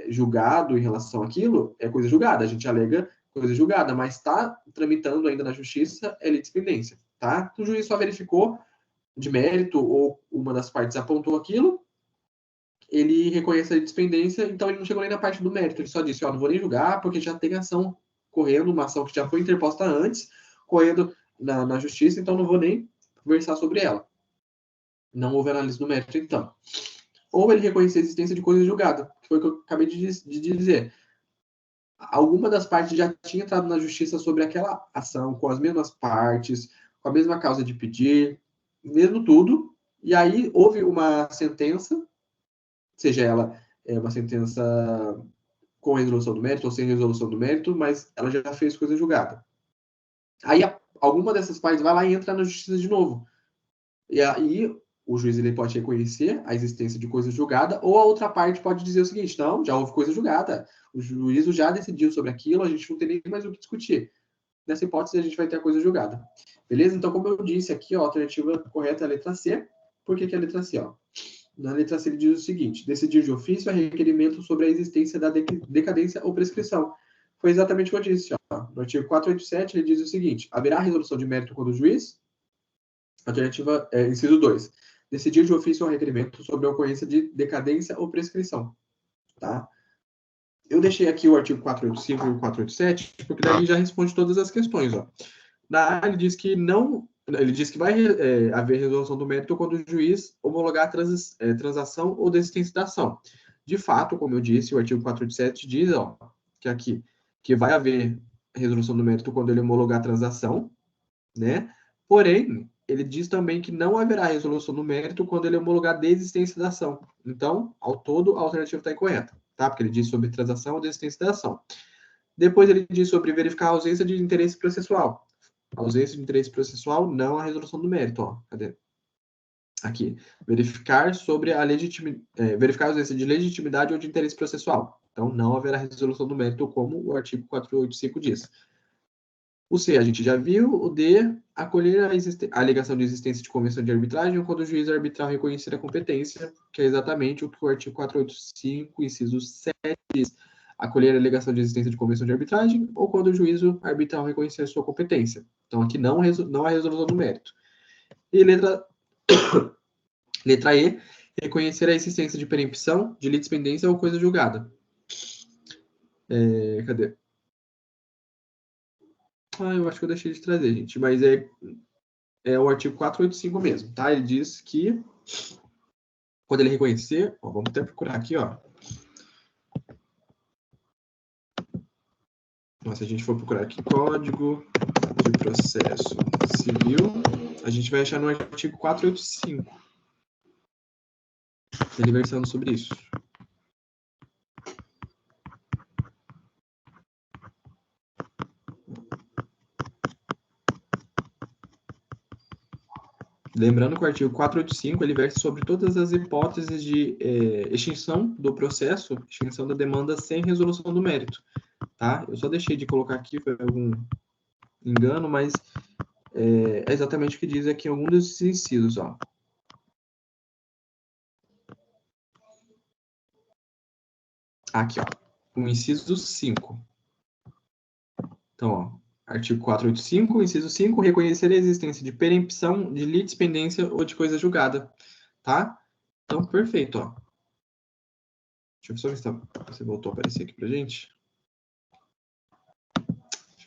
Speaker 1: julgado em relação àquilo, é coisa julgada. A gente alega coisa julgada, mas está tramitando ainda na justiça, é litispendência, tá? Então, o juiz só verificou de mérito ou uma das partes apontou aquilo, ele reconhece a litispendência, então ele não chegou nem na parte do mérito, ele só disse, ó, não vou nem julgar, porque já tem ação correndo, uma ação que já foi interposta antes, correndo na justiça, então não vou nem conversar sobre ela. Não houve análise do mérito, então. Ou ele reconhece a existência de coisa julgada, que foi o que eu acabei de dizer. Alguma das partes já tinha entrado na justiça sobre aquela ação, com as mesmas partes, com a mesma causa de pedir, mesmo tudo, E aí houve uma sentença, seja ela uma sentença com resolução do mérito ou sem resolução do mérito, mas ela já fez coisa julgada. Aí alguma dessas partes vai lá e entra na justiça de novo. E aí o juiz ele pode reconhecer a existência de coisa julgada, ou a outra parte pode dizer o seguinte: não, já houve coisa julgada, o juízo já decidiu sobre aquilo, a gente não tem nem mais o que discutir. Nessa hipótese, a gente vai ter a coisa julgada. Beleza? Então, como eu disse aqui, ó, a alternativa correta é a letra C. Por que é a letra C? Ó? Na letra C ele diz o seguinte: decidir de ofício é requerimento sobre a existência da decadência ou prescrição. Foi exatamente o que eu disse. Ó. No artigo 487, ele diz o seguinte: haverá resolução de mérito quando o juiz. Alternativa inciso 2. Decidir de ofício um requerimento sobre a ocorrência de decadência ou prescrição. Tá? Eu deixei aqui o artigo 485 e o 487, porque daí já responde todas as questões. Ó. Na A, ele diz que não. Ele diz que vai haver resolução do mérito quando o juiz homologar a transação ou desistência da ação. De fato, como eu disse, o artigo 487 diz ó, que aqui que vai haver resolução do mérito quando ele homologar a transação, né? Porém, ele diz também que não haverá resolução do mérito quando ele homologar a desistência da ação. Então, ao todo, a alternativa está incorreta, tá? Porque ele diz sobre transação ou desistência da ação. Depois ele diz sobre verificar a ausência de interesse processual. A ausência de interesse processual, não a resolução do mérito, ó. Cadê? Aqui. Verificar sobre a verificar a ausência de legitimidade ou de interesse processual. Então, não haverá resolução do mérito, como o artigo 485 diz. O C, a gente já viu. O D, acolher a alegação de existência de convenção de arbitragem quando o juiz arbitral reconhecer a competência, que é exatamente o que o artigo 485, inciso 7 diz. Acolher a alegação de existência de convenção de arbitragem ou quando o juízo arbitral reconhecer sua competência. Então, aqui não há resolução do mérito. E letra E, reconhecer a existência de perempção, de litispendência ou coisa julgada. Cadê? Eu acho que eu deixei de trazer, gente. Mas é o artigo 485 mesmo, tá? Ele diz que quando ele reconhecer... Ó, vamos até procurar aqui, ó. Se a gente for procurar aqui Código de Processo Civil, a gente vai achar no artigo 485. Ele versando sobre isso. Lembrando que o artigo 485 ele versa sobre todas as hipóteses de extinção do processo, extinção da demanda sem resolução do mérito. Tá? Eu só deixei de colocar aqui, foi algum engano, mas é exatamente o que diz aqui em algum desses incisos. Ó. Aqui, ó, o inciso 5. Então, ó, artigo 485, inciso 5, reconhecer a existência de perempção, de litispendência ou de coisa julgada. Tá? Então, perfeito, ó. Deixa eu só ver se você voltou a aparecer aqui pra gente.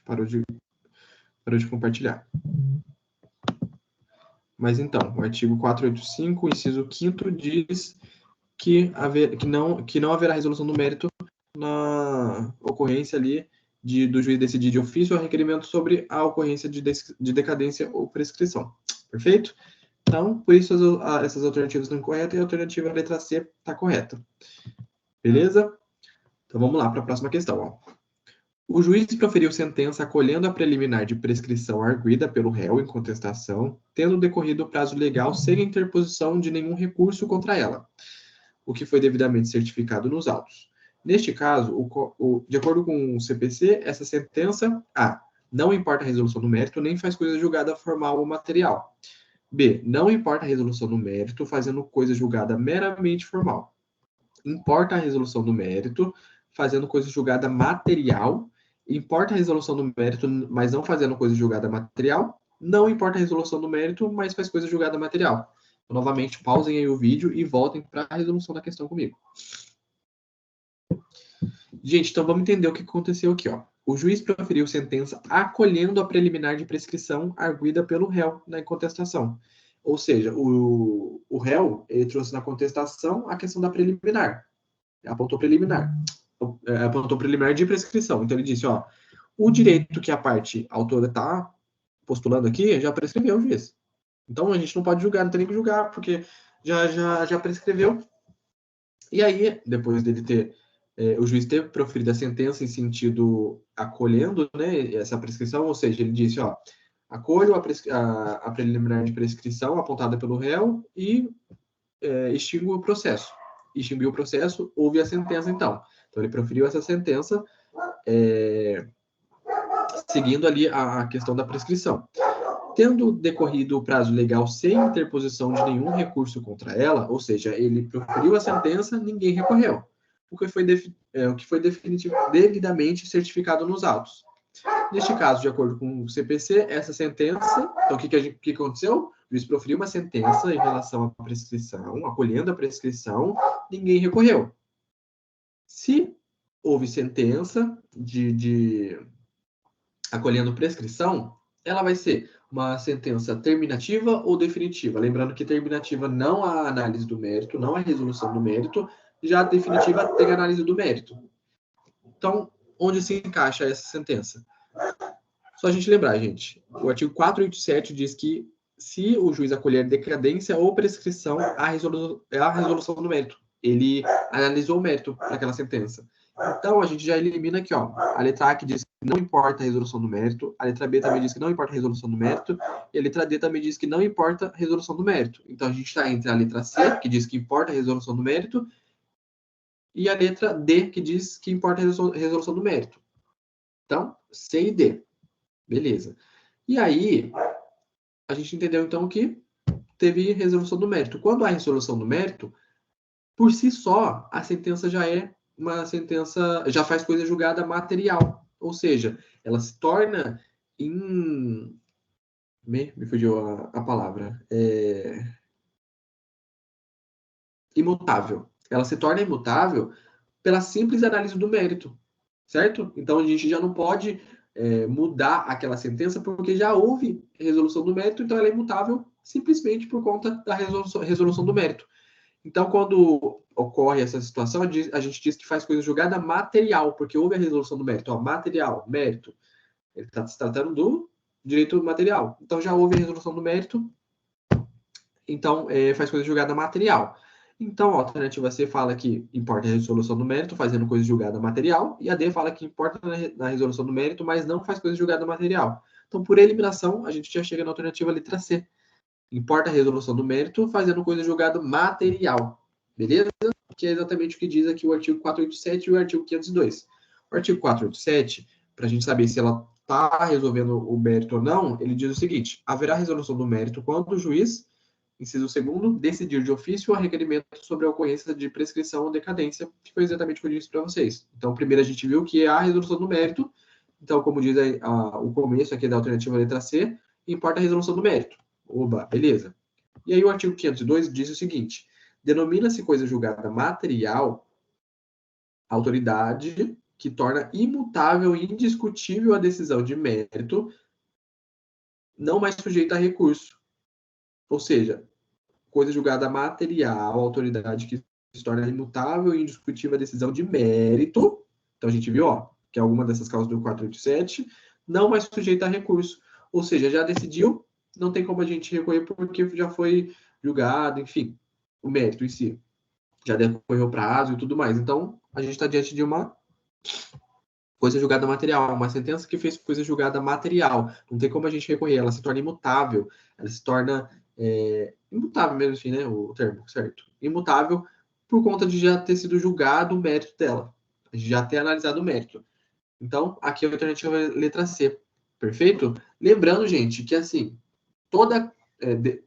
Speaker 1: Parou de compartilhar. Mas então, o artigo 485, inciso 5º, diz que não haverá resolução do mérito na ocorrência ali do juiz decidir de ofício ou requerimento sobre a ocorrência de decadência ou prescrição. Perfeito? Então, por isso essas alternativas estão corretas e a alternativa letra C está correta. Beleza? Então, vamos lá para a próxima questão. Ó. O juiz proferiu sentença acolhendo a preliminar de prescrição arguida pelo réu em contestação, tendo decorrido o prazo legal sem interposição de nenhum recurso contra ela, o que foi devidamente certificado nos autos. Neste caso, de acordo com o CPC, essa sentença, A, não importa a resolução do mérito, nem faz coisa julgada formal ou material. B, não importa a resolução do mérito, fazendo coisa julgada meramente formal. Importa a resolução do mérito, fazendo coisa julgada material. Importa a resolução do mérito, mas não fazendo coisa julgada material. Não importa a resolução do mérito, mas faz coisa julgada material. Então, novamente, pausem aí o vídeo e voltem para a resolução da questão comigo. Gente, então vamos entender o que aconteceu aqui. Ó. O juiz proferiu sentença acolhendo a preliminar de prescrição arguida pelo réu na contestação. Ou seja, o réu ele trouxe na contestação a questão da preliminar. Apontou preliminar de prescrição. Então, ele disse, ó, o direito que a parte autora está postulando aqui já prescreveu o juiz. Então, a gente não pode julgar, não tem nem que julgar, porque já prescreveu. E aí, depois dele ter, o juiz ter proferido a sentença em sentido acolhendo, né, essa prescrição, ou seja, ele disse, ó, acolho a preliminar de prescrição apontada pelo réu e extingo o processo. Extinguiu o processo, houve a sentença, então. Então, ele proferiu essa sentença, seguindo ali a questão da prescrição. Tendo decorrido o prazo legal sem interposição de nenhum recurso contra ela, ou seja, ele proferiu a sentença, ninguém recorreu, o que foi, devidamente certificado nos autos. Neste caso, de acordo com o CPC, essa sentença, então o que aconteceu? O juiz proferiu uma sentença em relação à prescrição, acolhendo a prescrição, ninguém recorreu. Se houve sentença acolhendo prescrição, ela vai ser uma sentença terminativa ou definitiva. Lembrando que terminativa não há análise do mérito, não há resolução do mérito, já a definitiva tem análise do mérito. Então, onde se encaixa essa sentença? Só a gente lembrar, gente, o artigo 487 diz que se o juiz acolher decadência ou prescrição, a resolução do mérito. Ele analisou o mérito daquela sentença. Então, a gente já elimina aqui, ó, a letra A que diz que não importa a resolução do mérito, a letra B também diz que não importa a resolução do mérito, e a letra D também diz que não importa a resolução do mérito. Então, a gente está entre a letra C, que diz que importa a resolução do mérito, e a letra D, que diz que importa a resolução do mérito. Então, C e D. Beleza. E aí, a gente entendeu, então, que teve resolução do mérito. Quando há resolução do mérito, por si só, a sentença já é uma sentença, já faz coisa julgada material. Ou seja, ela se torna me fugiu a palavra. Imutável. Ela se torna imutável pela simples análise do mérito, certo? Então, a gente já não pode mudar aquela sentença porque já houve resolução do mérito, então ela é imutável simplesmente por conta da resolução do mérito. Então, quando ocorre essa situação, a gente diz que faz coisa julgada material, porque houve a resolução do mérito. Ó, material, mérito. Ele está se tratando do direito material. Então, já houve a resolução do mérito, então faz coisa julgada material. Então, a alternativa C fala que importa a resolução do mérito, fazendo coisa julgada material, e a D fala que importa na resolução do mérito, mas não faz coisa julgada material. Então, por eliminação, a gente já chega na alternativa letra C. Importa a resolução do mérito, fazendo coisa julgada material. Beleza? Que é exatamente o que diz aqui o artigo 487 e o artigo 502. O artigo 487, para a gente saber se ela está resolvendo o mérito ou não, ele diz o seguinte: haverá resolução do mérito quando o juiz, inciso 2º, decidir de ofício a requerimento sobre a ocorrência de prescrição ou decadência, que foi exatamente o que eu disse para vocês. Então, primeiro a gente viu que há a resolução do mérito. Então, como diz o começo aqui da alternativa letra C, importa a resolução do mérito. Oba, beleza. E aí o artigo 502 diz o seguinte: denomina-se coisa julgada material a autoridade que torna imutável e indiscutível a decisão de mérito, não mais sujeita a recurso. Ou seja, coisa julgada material, a autoridade que se torna imutável e indiscutível a decisão de mérito. Então a gente viu, ó, que é alguma dessas causas do 487, não mais sujeita a recurso. Ou seja, já decidiu, não tem como a gente recorrer porque já foi julgado, enfim, o mérito em si. Já decorreu o prazo e tudo mais. Então, a gente está diante de uma coisa julgada material, uma sentença que fez coisa julgada material. Não tem como a gente recorrer, ela se torna imutável, ela se torna imutável mesmo, assim, né? O termo, certo? Imutável por conta de já ter sido julgado o mérito dela. A gente já ter analisado o mérito. Então, aqui a alternativa é a letra C. Perfeito? Lembrando, gente, que assim,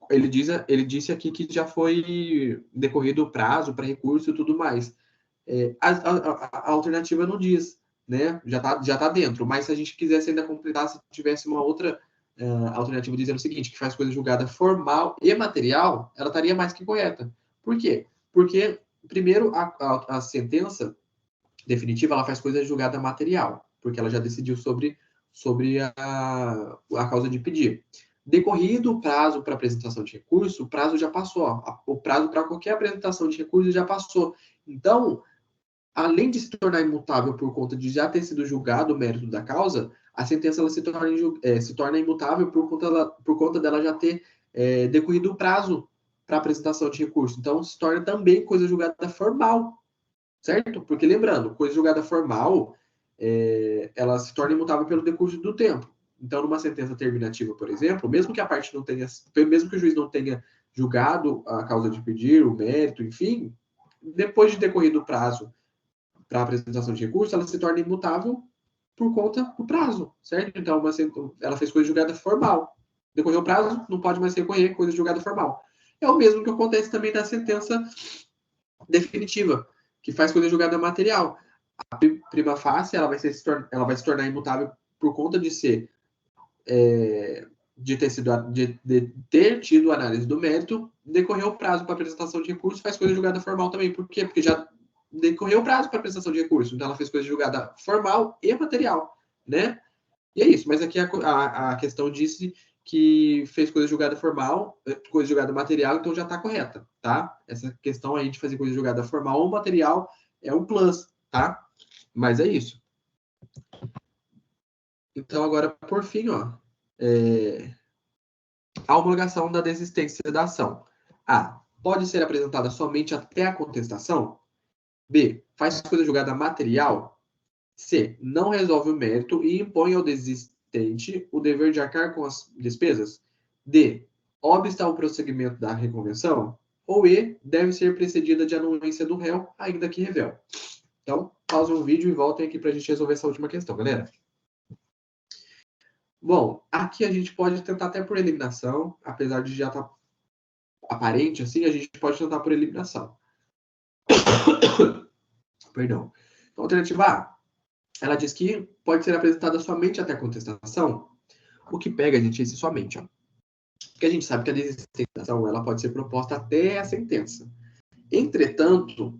Speaker 1: ele disse aqui que já foi decorrido o prazo para recurso e tudo mais. A alternativa não diz, né? Já tá dentro. Mas se a gente quisesse ainda completar, se tivesse uma outra alternativa dizendo o seguinte, que faz coisa julgada formal e material, ela estaria mais que correta. Por quê? Porque, primeiro, a sentença definitiva, ela faz coisa julgada material, porque ela já decidiu sobre a causa de pedir. Decorrido o prazo para apresentação de recurso, o prazo já passou. O prazo para qualquer apresentação de recurso já passou. Então, além de se tornar imutável por conta de já ter sido julgado o mérito da causa, a sentença ela se torna imutável por conta dela já ter decorrido o prazo para apresentação de recurso. Então, se torna também coisa julgada formal, certo? Porque, lembrando, coisa julgada formal, ela se torna imutável pelo decurso do tempo. Então, numa sentença terminativa, por exemplo, mesmo que a parte não tenha, mesmo que o juiz não tenha julgado a causa de pedir, o mérito, enfim, depois de decorrido o prazo para apresentação de recurso, ela se torna imutável por conta do prazo, certo? Então, ela fez coisa julgada formal. Decorreu o prazo, não pode mais recorrer, coisa julgada formal. É o mesmo que acontece também na sentença definitiva, que faz coisa julgada material. A prima facie, ela vai se tornar imutável por conta de ser de ter tido análise do mérito, decorreu o prazo para apresentação de recurso, faz coisa julgada formal também. Por quê? Porque já decorreu o prazo para apresentação de recurso, então ela fez coisa julgada formal e material, né? E é isso, mas aqui a questão disse que fez coisa julgada formal, coisa julgada material, então já está correta, tá? Essa questão aí de fazer coisa julgada formal ou material é um plus, tá? Mas é isso. Então, agora, por fim, ó, a homologação da desistência da ação. A. Pode ser apresentada somente até a contestação. B. Faz coisa julgada material. C. Não resolve o mérito e impõe ao desistente o dever de arcar com as despesas. D. Obsta ao prosseguimento da reconvenção. Ou E. Deve ser precedida de anuência do réu, ainda que revel. Então, pausem o vídeo e voltem aqui para a gente resolver essa última questão, galera. Bom, aqui a gente pode tentar até por eliminação, apesar de já estar aparente assim, a gente pode tentar por eliminação. Perdão. Então, alternativa A, ela diz que pode ser apresentada somente até a contestação. O que pega, gente, é esse somente, ó. Porque a gente sabe que a desistência ela pode ser proposta até a sentença. Entretanto,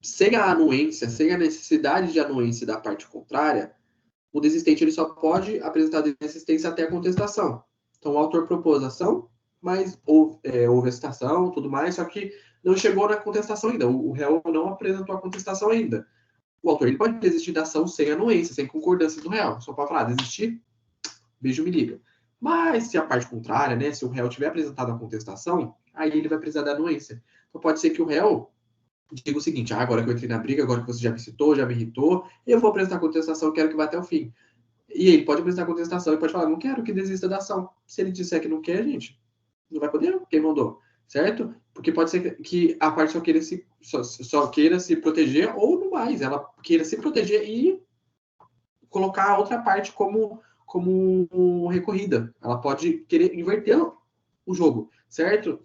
Speaker 1: sem a anuência, sem a necessidade de anuência da parte contrária, o desistente ele só pode apresentar a desistência até a contestação. Então, o autor propôs a ação, mas houve a citação, tudo mais, só que não chegou na contestação ainda. O réu não apresentou a contestação ainda. O autor ele pode desistir da ação sem anuência, sem concordância do réu. Só pode falar, desistir, beijo, me liga. Mas se a parte contrária, né, se o réu tiver apresentado a contestação, aí ele vai precisar da anuência. Então pode ser que o réu diga o seguinte, agora que eu entrei na briga, agora que você já me citou, já me irritou, eu vou apresentar a contestação, quero que vá até o fim. E ele pode apresentar a contestação e pode falar, não quero que desista da ação. Se ele disser que não quer, gente, não vai poder, quem mandou, certo? Porque pode ser que a parte só queira se proteger ou não mais, ela queira se proteger e colocar a outra parte como recorrida. Ela pode querer inverter o jogo, certo?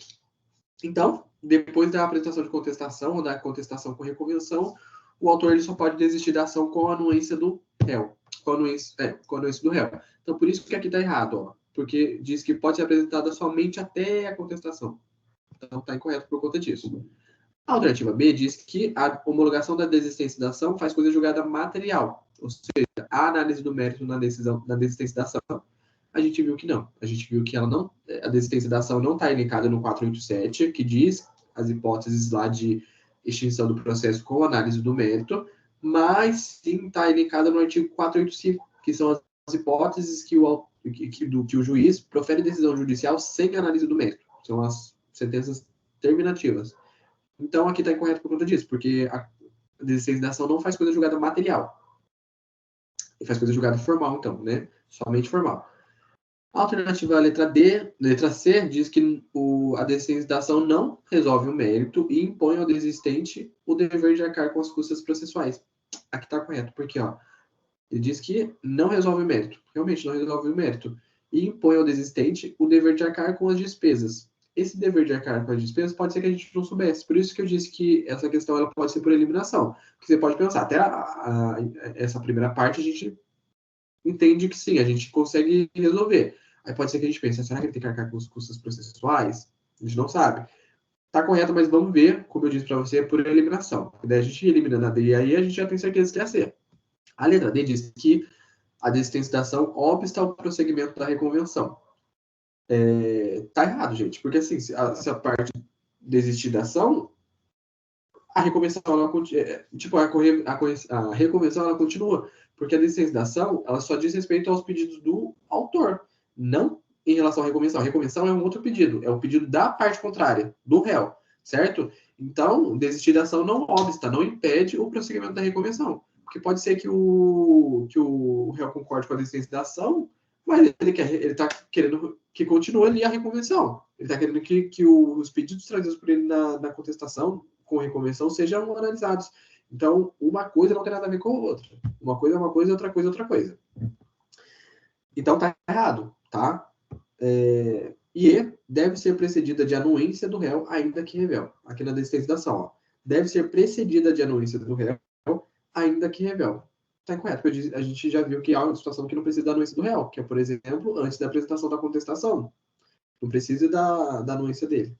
Speaker 1: Então, depois da apresentação de contestação ou da contestação com reconvenção, o autor ele só pode desistir da ação com a anuência do réu. Com a anuência do réu. Então, por isso que aqui está errado, ó, porque diz que pode ser apresentada somente até a contestação. Então, está incorreto por conta disso. A alternativa B diz que a homologação da desistência da ação faz coisa julgada material, ou seja, a análise do mérito na desistência da ação. A gente viu que não. A gente viu que ela não, a desistência da ação não está elencada no 487, que diz as hipóteses lá de extinção do processo com análise do mérito, mas sim está elencada no artigo 485, que são as hipóteses que o juiz profere decisão judicial sem análise do mérito. São as sentenças terminativas. Então, aqui está incorreto por conta disso, porque a desistência da ação não faz coisa julgada material. Ele faz coisa julgada formal, então, né? Somente formal. A alternativa letra C, diz que a desistência da ação não resolve o mérito e impõe ao desistente o dever de arcar com as custas processuais. Aqui está correto, porque ó, ele diz que não resolve o mérito, realmente não resolve o mérito, e impõe ao desistente o dever de arcar com as despesas. Esse dever de arcar com as despesas pode ser que a gente não soubesse, por isso que eu disse que essa questão ela pode ser por eliminação. Porque você pode pensar, até essa primeira parte a gente entende que sim, a gente consegue resolver. Aí pode ser que a gente pense, será que ele tem que arcar com os custos processuais? A gente não sabe. Tá correto, mas vamos ver, como eu disse para você, por eliminação. Daí a gente elimina a D e aí a gente já tem certeza que é a C. A letra D diz que a desistência da ação obsta ao prosseguimento da reconvenção. Tá errado, gente, porque assim, se a parte desistir da ação, a reconvenção ela tipo, a reconvenção ela continua, porque a desistência da ação ela só diz respeito aos pedidos do autor, não em relação à reconvenção. A reconvenção é um outro pedido, é o pedido da parte contrária, do réu, certo? Então, desistir da ação não obsta, não impede o prosseguimento da reconvenção. Porque pode ser que o réu concorde com a desistência da ação, mas ele está querendo que continue ali a reconvenção. Ele está querendo que os pedidos trazidos por ele na contestação com reconvenção sejam analisados. Então, uma coisa não tem nada a ver com a outra. Uma coisa é uma coisa, outra coisa é outra coisa. Então, tá errado, tá? E deve ser precedida de anuência do réu, ainda que revel. Aqui na desistência da ação, ó. Deve ser precedida de anuência do réu, ainda que revel. Está incorreto, porque a gente já viu que há uma situação que não precisa da anuência do réu, que é, por exemplo, antes da apresentação da contestação. Não precisa da anuência dele.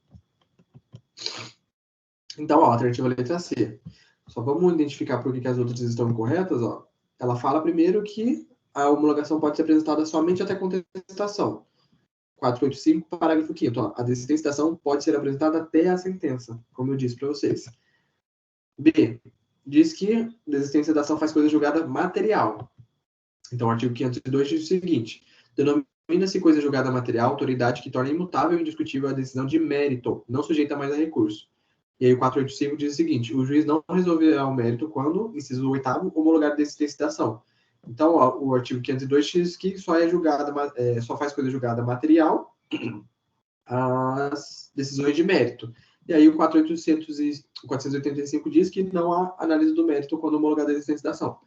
Speaker 1: Então, ó, a alternativa letra C. Só vamos identificar por que as outras estão incorretas, ó. Ela fala primeiro que a homologação pode ser apresentada somente até contestação. 485, parágrafo 5º. Ó, a desistência da ação pode ser apresentada até a sentença, como eu disse para vocês. B. Diz que a desistência da ação faz coisa julgada material. Então, o artigo 502 diz o seguinte: denomina-se coisa julgada material autoridade que torna imutável e indiscutível a decisão de mérito, não sujeita mais a recurso. E aí o 485 diz o seguinte: o juiz não resolverá o mérito quando, inciso 8º, homologar a desistência da ação. Então, ó, o artigo 502 diz que só só faz coisa julgada material as decisões de mérito. E aí o 485 diz que não há análise do mérito quando homologada a desistência da ação.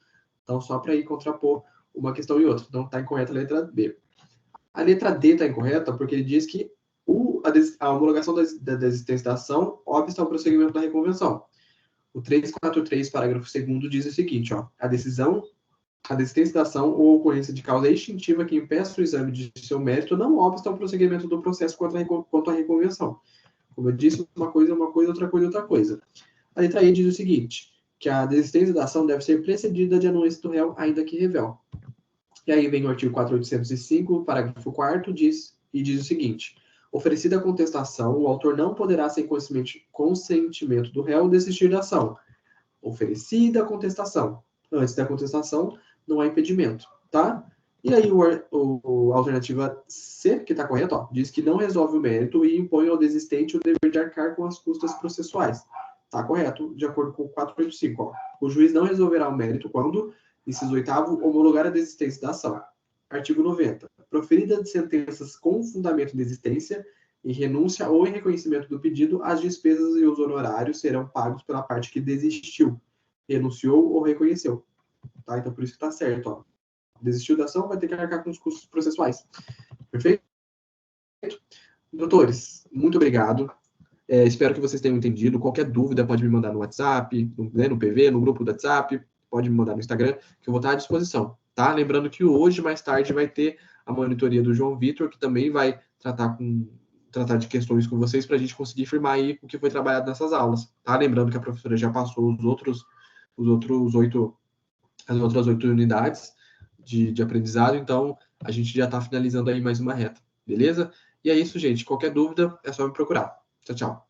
Speaker 1: Então, só para ir contrapor uma questão e outra. Então, está incorreta a letra B. A letra D está incorreta porque ele diz que a homologação da desistência da ação obsta ao prosseguimento da reconvenção. O 343, parágrafo 2º, diz o seguinte: ó, a desistência da ação ou ocorrência de causa extintiva que impeça o exame de seu mérito não obsta ao prosseguimento do processo quanto à reconvenção. Como eu disse, uma coisa, outra coisa, outra coisa. A letra E diz o seguinte: que a desistência da ação deve ser precedida de anuência do réu, ainda que revel. E aí vem o artigo 4.805, parágrafo 4º, diz o seguinte: oferecida a contestação, o autor não poderá, sem consentimento do réu, desistir da ação. Oferecida a contestação. Antes da contestação, não há impedimento, tá? E aí a alternativa C, que está correta, ó, diz que não resolve o mérito e impõe ao desistente o dever de arcar com as custas processuais. Está correto, de acordo com o 485. Ó. O juiz não resolverá o mérito quando, inciso 8º, homologar a desistência da ação. Artigo 90. Proferida de sentenças com fundamento de desistência, em renúncia ou em reconhecimento do pedido, as despesas e os honorários serão pagos pela parte que desistiu, renunciou ou reconheceu. Tá? Então, por isso que está certo. Ó. Desistiu da ação, vai ter que arcar com os custos processuais. Perfeito? Doutores, muito obrigado. Espero que vocês tenham entendido. Qualquer dúvida pode me mandar no WhatsApp, no PV, no grupo do WhatsApp, pode me mandar no Instagram, que eu vou estar à disposição. Tá? Lembrando que hoje, mais tarde, vai ter a monitoria do João Vitor, que também vai tratar de questões com vocês para a gente conseguir firmar aí o que foi trabalhado nessas aulas. Tá? Lembrando que a professora já passou as outras 8 unidades de aprendizado, então a gente já está finalizando aí mais uma reta, beleza? E é isso, gente. Qualquer dúvida é só me procurar. Tchau, tchau.